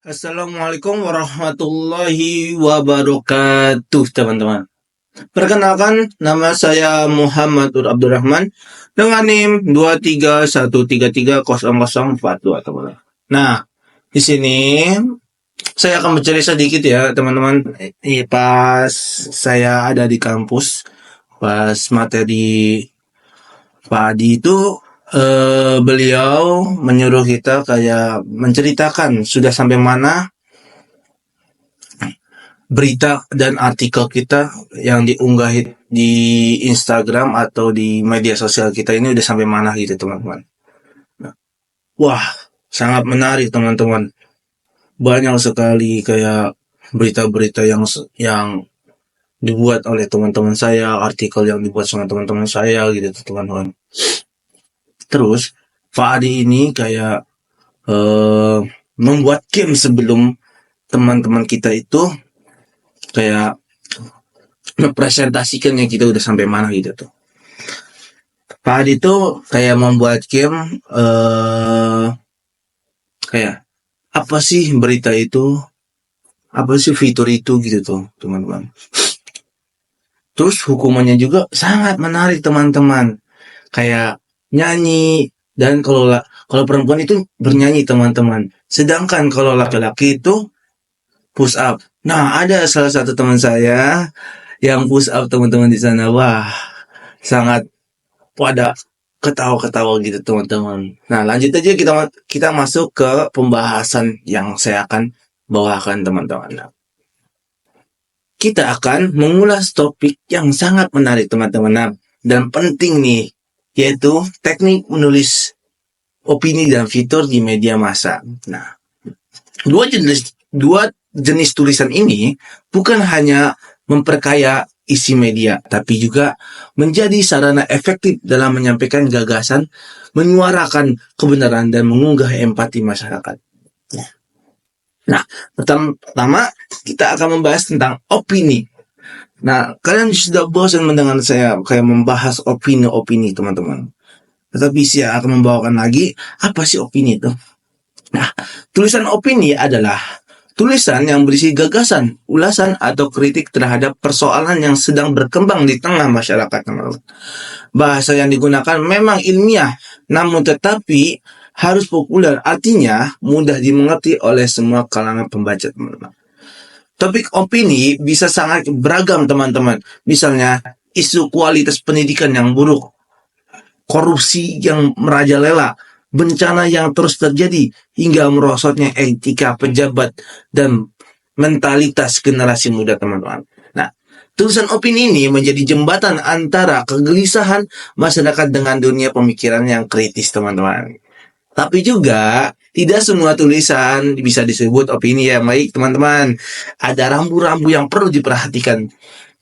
Assalamualaikum warahmatullahi wabarakatuh, teman-teman. Perkenalkan, nama saya Muhammad Abdurrahman dengan NIM 231330042, teman-teman. Nah, di sini saya akan bercerita sedikit ya, teman-teman. Pas saya ada di kampus, pas materi Pak Adi itu beliau menyuruh kita kayak menceritakan sudah sampai mana berita dan artikel kita yang diunggah di Instagram atau di media sosial kita ini udah sampai mana gitu, teman-teman. Wah, sangat menarik, teman-teman. Banyak sekali kayak berita-berita yang dibuat oleh teman-teman saya, artikel yang dibuat sama teman-teman saya gitu, teman-teman. Terus Pak Adi ini kayak membuat game sebelum teman-teman kita itu kayak mempresentasikan yang kita udah sampai mana gitu tuh. Pak Adi tuh kayak membuat game kayak apa sih berita itu, apa sih fitur itu gitu tuh, teman-teman. Terus hukumannya juga sangat menarik, teman-teman. Kayak nyanyi, dan kalau perempuan itu bernyanyi, teman-teman. Sedangkan kalau laki-laki itu push up. Nah, ada salah satu teman saya yang push up, teman-teman, di sana. Wah, sangat pada ketawa-ketawa gitu, teman-teman. Nah, lanjut aja kita masuk ke pembahasan yang saya akan bawakan, teman-teman. Nah, kita akan mengulas topik yang sangat menarik, teman-teman. Nah, dan penting nih, yaitu teknik menulis opini dan fitur di media massa. Nah, dua jenis tulisan ini bukan hanya memperkaya isi media, tapi juga menjadi sarana efektif dalam menyampaikan gagasan, menyuarakan kebenaran, dan mengunggah empati masyarakat. Nah, pertama kita akan membahas tentang opini. Nah, kalian sudah bosan mendengar saya kayak membahas opini-opini, teman-teman. Tetapi saya akan membawakan lagi, apa sih opini itu? Nah, tulisan opini adalah tulisan yang berisi gagasan, ulasan, atau kritik terhadap persoalan yang sedang berkembang di tengah masyarakat, teman-teman. Bahasa yang digunakan memang ilmiah, namun tetapi harus populer, artinya mudah dimengerti oleh semua kalangan pembaca, teman-teman. Topik opini bisa sangat beragam, teman-teman. Misalnya, isu kualitas pendidikan yang buruk, korupsi yang merajalela, bencana yang terus terjadi, hingga merosotnya etika pejabat dan mentalitas generasi muda, teman-teman. Nah, tulisan opini ini menjadi jembatan antara kegelisahan masyarakat dengan dunia pemikiran yang kritis, teman-teman. Tapi juga tidak semua tulisan bisa disebut opini yang baik, teman-teman. Ada rambu-rambu yang perlu diperhatikan.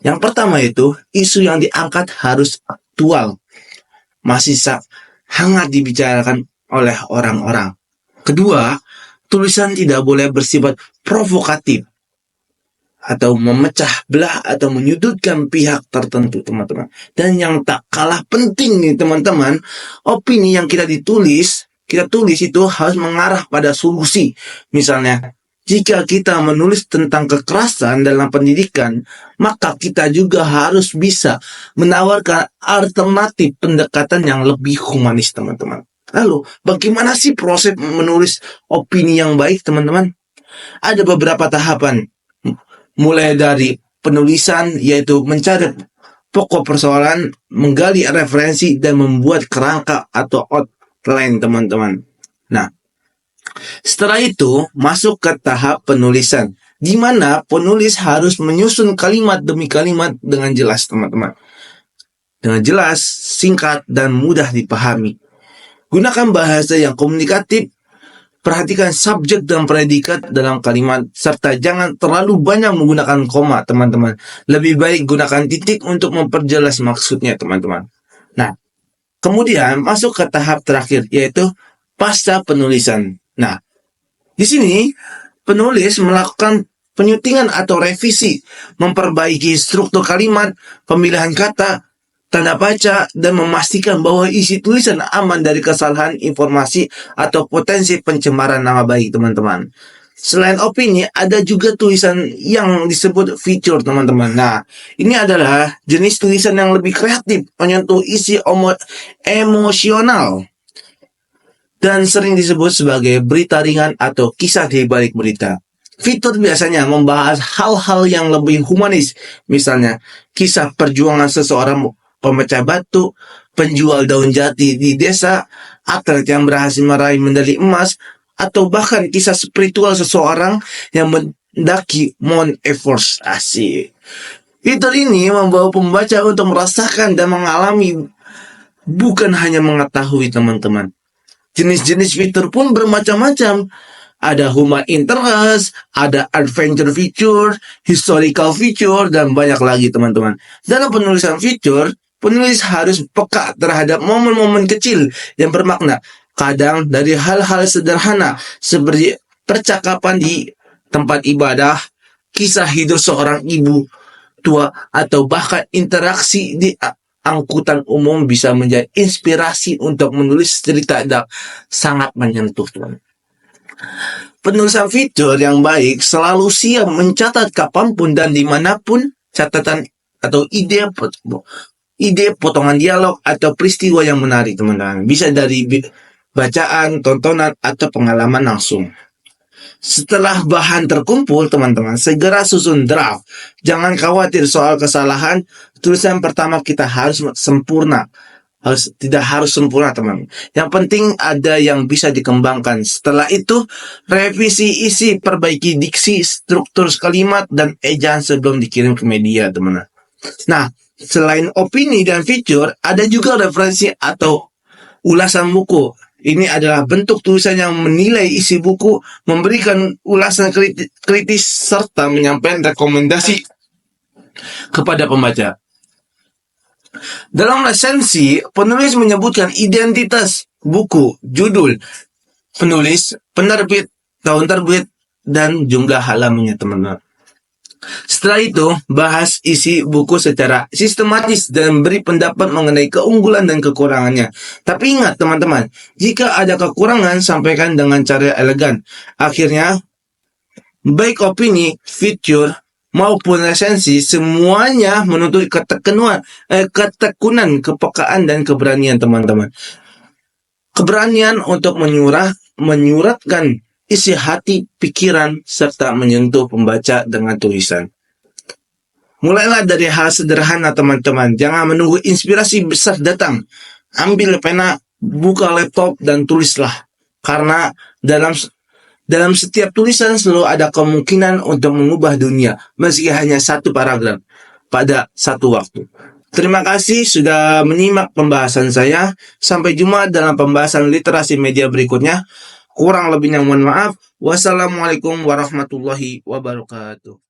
Yang pertama itu, isu yang diangkat harus aktual, masih hangat dibicarakan oleh orang-orang. Kedua, tulisan tidak boleh bersifat provokatif atau memecah belah atau menyudutkan pihak tertentu, teman-teman. Dan yang tak kalah penting nih, teman-teman, opini yang kita tulis itu harus mengarah pada solusi. Misalnya, jika kita menulis tentang kekerasan dalam pendidikan, maka kita juga harus bisa menawarkan alternatif pendekatan yang lebih humanis, teman-teman. Lalu, bagaimana sih proses menulis opini yang baik, teman-teman? Ada beberapa tahapan. Mulai dari penulisan, yaitu mencari pokok persoalan, menggali referensi, dan membuat kerangka atau outline, teman-teman. Nah, setelah itu masuk ke tahap penulisan, di mana penulis harus menyusun kalimat demi kalimat dengan jelas, teman-teman. Dengan jelas, singkat, dan mudah dipahami. Gunakan bahasa yang komunikatif. Perhatikan subjek dan predikat dalam kalimat, serta jangan terlalu banyak menggunakan koma, teman-teman. Lebih baik gunakan titik untuk memperjelas maksudnya, teman-teman. Nah, kemudian masuk ke tahap terakhir, yaitu pasca penulisan. Nah, di sini penulis melakukan penyutingan atau revisi, memperbaiki struktur kalimat, pemilihan kata, tanda baca, dan memastikan bahwa isi tulisan aman dari kesalahan informasi atau potensi pencemaran nama baik, teman-teman. Selain opini, ada juga tulisan yang disebut feature, teman-teman. Nah, ini adalah jenis tulisan yang lebih kreatif, menyentuh isi emosional, dan sering disebut sebagai berita ringan atau kisah di balik berita. Fitur biasanya membahas hal-hal yang lebih humanis, misalnya kisah perjuangan seseorang pemecah batu, penjual daun jati di desa, atlet yang berhasil meraih medali emas, atau bahkan kisah spiritual seseorang yang mendaki Mount Everest. Asik. Fitur ini membawa pembaca untuk merasakan dan mengalami, bukan hanya mengetahui, teman-teman. Jenis-jenis fitur pun bermacam-macam. Ada human interest, ada adventure feature, historical feature, dan banyak lagi, teman-teman. Dalam penulisan feature, penulis harus peka terhadap momen-momen kecil yang bermakna. Kadang dari hal-hal sederhana seperti percakapan di tempat ibadah, kisah hidup seorang ibu tua, atau bahkan interaksi di angkutan umum bisa menjadi inspirasi untuk menulis cerita yang sangat menyentuh, teman. Penulisan fitur yang baik selalu siap mencatat kapanpun dan dimanapun catatan atau ide potongan dialog atau peristiwa yang menarik, teman-teman. Bisa dari bacaan, tontonan, atau pengalaman langsung. Setelah bahan terkumpul, teman-teman, segera susun draft. Jangan khawatir soal kesalahan. Tulisan pertama kita harus sempurna. Tidak harus sempurna, teman. Yang penting ada yang bisa dikembangkan. Setelah itu, revisi isi, perbaiki diksi, struktur kalimat, dan ejaan sebelum dikirim ke media, teman. Nah, selain opini dan feature, ada juga referensi atau ulasan buku. Ini adalah bentuk tulisan yang menilai isi buku, memberikan ulasan kritis, serta menyampaikan rekomendasi kepada pembaca. Dalam resensi, penulis menyebutkan identitas buku, judul, penulis, penerbit, tahun terbit, dan jumlah halamannya, teman-teman. Setelah itu, bahas isi buku secara sistematis dan beri pendapat mengenai keunggulan dan kekurangannya. Tapi ingat, teman-teman, jika ada kekurangan, sampaikan dengan cara elegan. Akhirnya, baik opini, feature, maupun resensi, semuanya menuntut ketekunan, kepekaan, dan keberanian, teman-teman. Keberanian untuk menyuratkan isi hati, pikiran, serta menyentuh pembaca dengan tulisan. Mulailah dari hal sederhana, teman-teman. Jangan menunggu inspirasi besar datang. Ambil pena, buka laptop, dan tulislah. Karena dalam setiap tulisan selalu ada kemungkinan untuk mengubah dunia, meski hanya satu paragraf pada satu waktu. Terima kasih sudah menyimak pembahasan saya. Sampai jumpa dalam pembahasan literasi media berikutnya. Kurang lebihnya mohon maaf. Wassalamualaikum warahmatullahi wabarakatuh.